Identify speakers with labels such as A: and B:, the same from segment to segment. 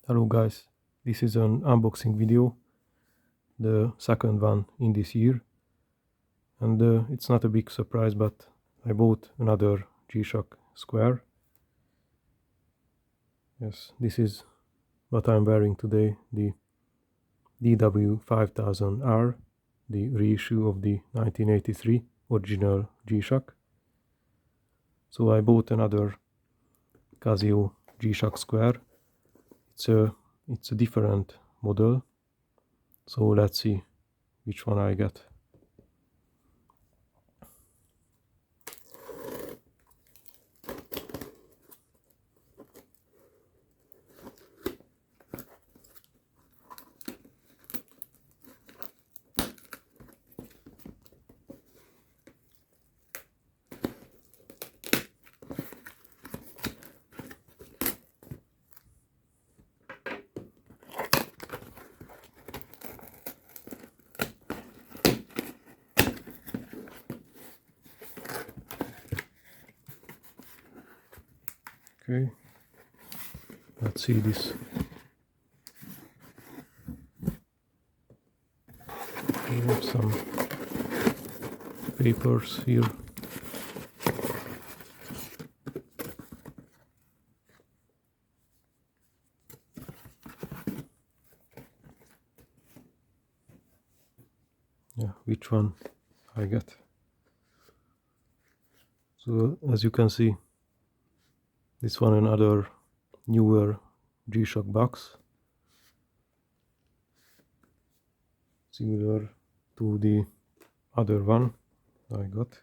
A: Hello guys, this is an unboxing video, the second one in this year, and it's not a big surprise, but I bought another G-Shock Square. Yes, this is what I'm wearing today, the DW-5000R, the reissue of the 1983 original G-Shock. So I bought another Casio G-Shock Square. It's a different model, so let's see which one I get. Okay, let's see this. We have some papers here. Yeah, which one I get. So as you can see, this one another newer G-Shock box, similar to the other one I got.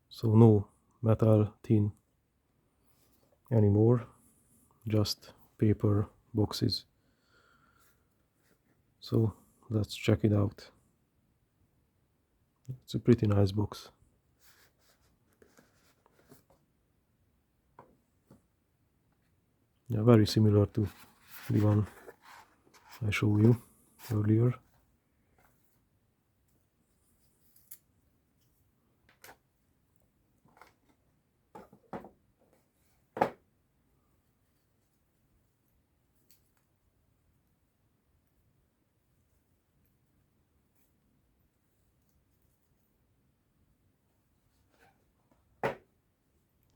A: So no metal tin anymore, just paper boxes. So let's check it out. It's a pretty nice box. Yeah, very similar to the one I showed you earlier.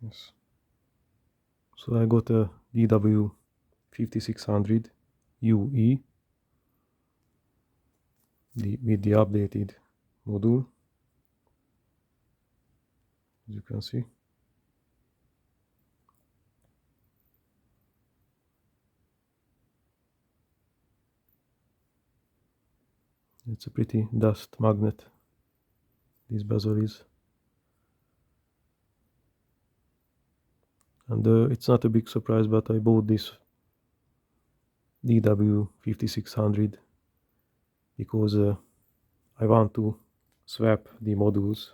A: Yes. So I got a DW-5600UE with the updated module, as you can see. It's a pretty dust magnet, this bezel is. And it's not a big surprise, but I bought this DW-5600 because I want to swap the modules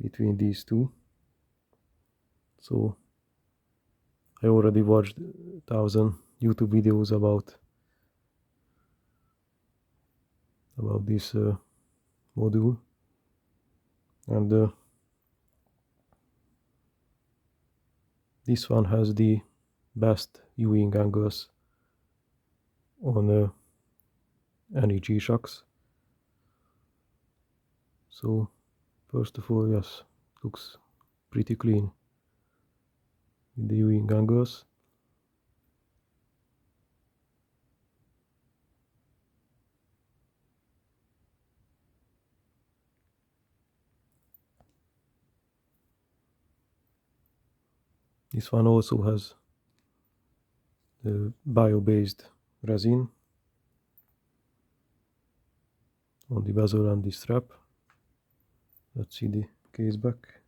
A: between these two. So I already watched 1,000 YouTube videos about this module, and this one has the best viewing angles on any G-Shocks. So first of all, yes, looks pretty clean in the viewing angles. This one also has the bio-based resin on the bezel and the strap. Let's see the case back.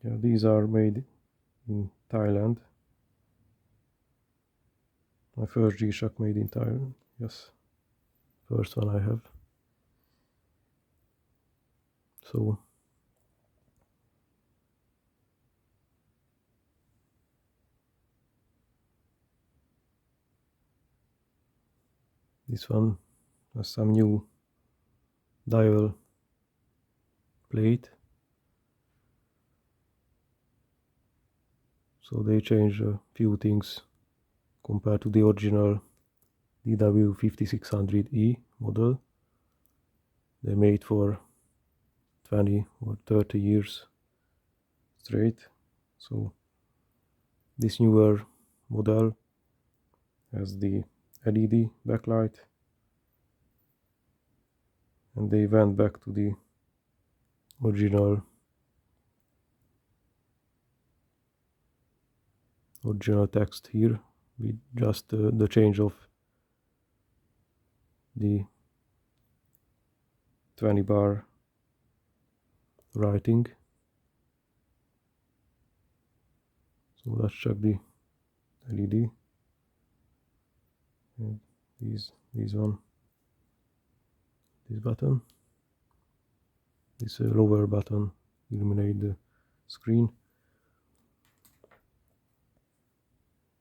A: Yeah, these are made in Thailand. My first G-Shock made in Thailand. Yes, first one I have. So this one has some new dial plate So they changed a few things compared to the original DW-5600E model they made for 20 or 30 years straight. So this newer model has the LED backlight, and they went back to the original text here with just the change of the 20 bar writing. So let's check the LED. And this one, this button, this lower button illuminate the screen.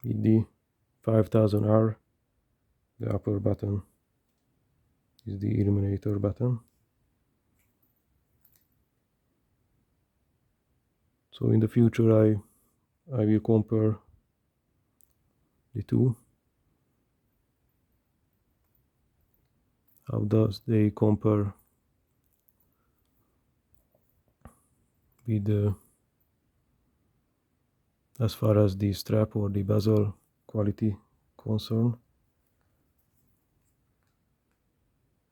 A: With the 5000R, the upper button is the illuminator button. So in the future I will compare the two. How does they compare with the as far as the strap or the bezel quality concern,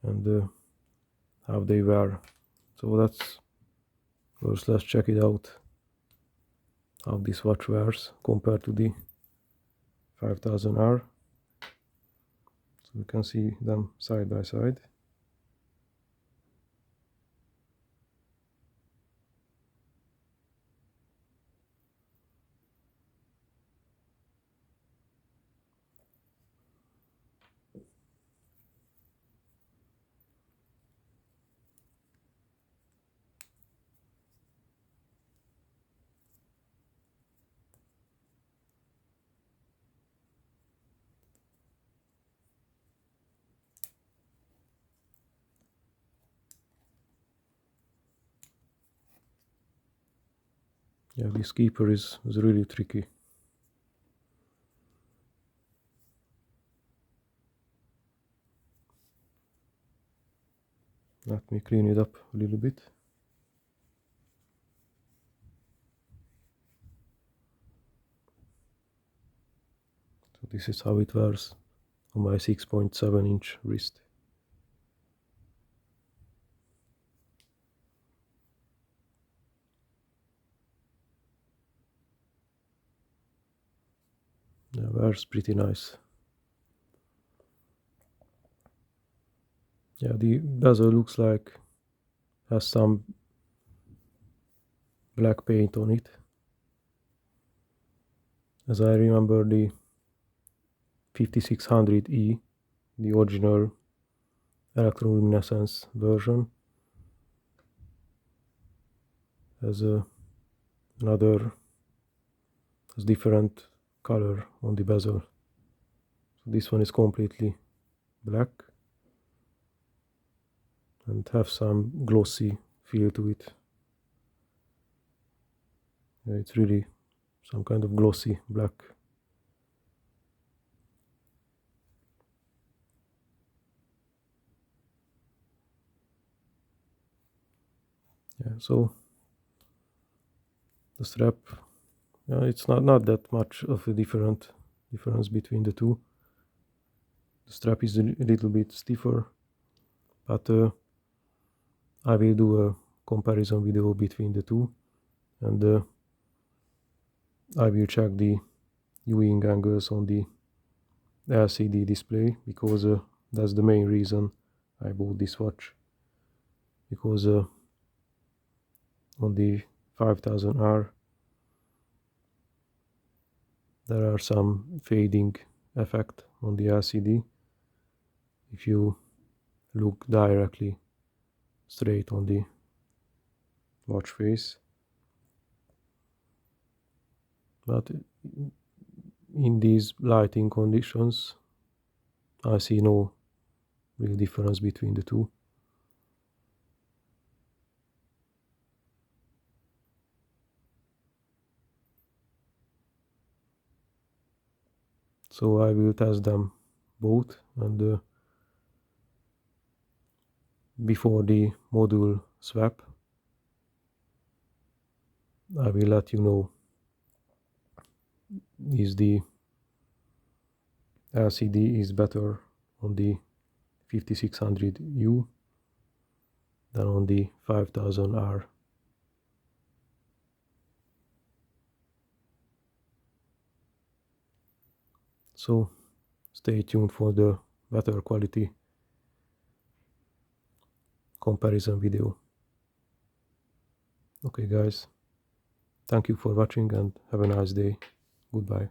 A: and how they wear. So let's check it out, how this watch wears compared to the 5000R. So you can see them side by side. Yeah, this keeper is really tricky. Let me clean it up a little bit. So this is how it wears on my 6.7-inch wrist. Yeah, wears pretty nice. Yeah, the bezel looks like has some black paint on it. As I remember, the 5600E, the original electroluminescence version, has different color on the bezel. So this one is completely black and have some glossy feel to it. Yeah, it's really some kind of glossy black. Yeah, so the strap, it's not that much of a difference between the two. The strap is a little bit stiffer, but I will do a comparison video between the two, and I will check the viewing angles on the LCD display, because that's the main reason I bought this watch, because on the 5000R there are some fading effect on the LCD if you look directly straight on the watch face. But in these lighting conditions I see no real difference between the two. So I will test them both, and before the module swap I will let you know is the LCD is better on the 5600U than on the 5000R. So stay tuned for the better quality comparison video. Okay guys, thank you for watching and have a nice day. Goodbye.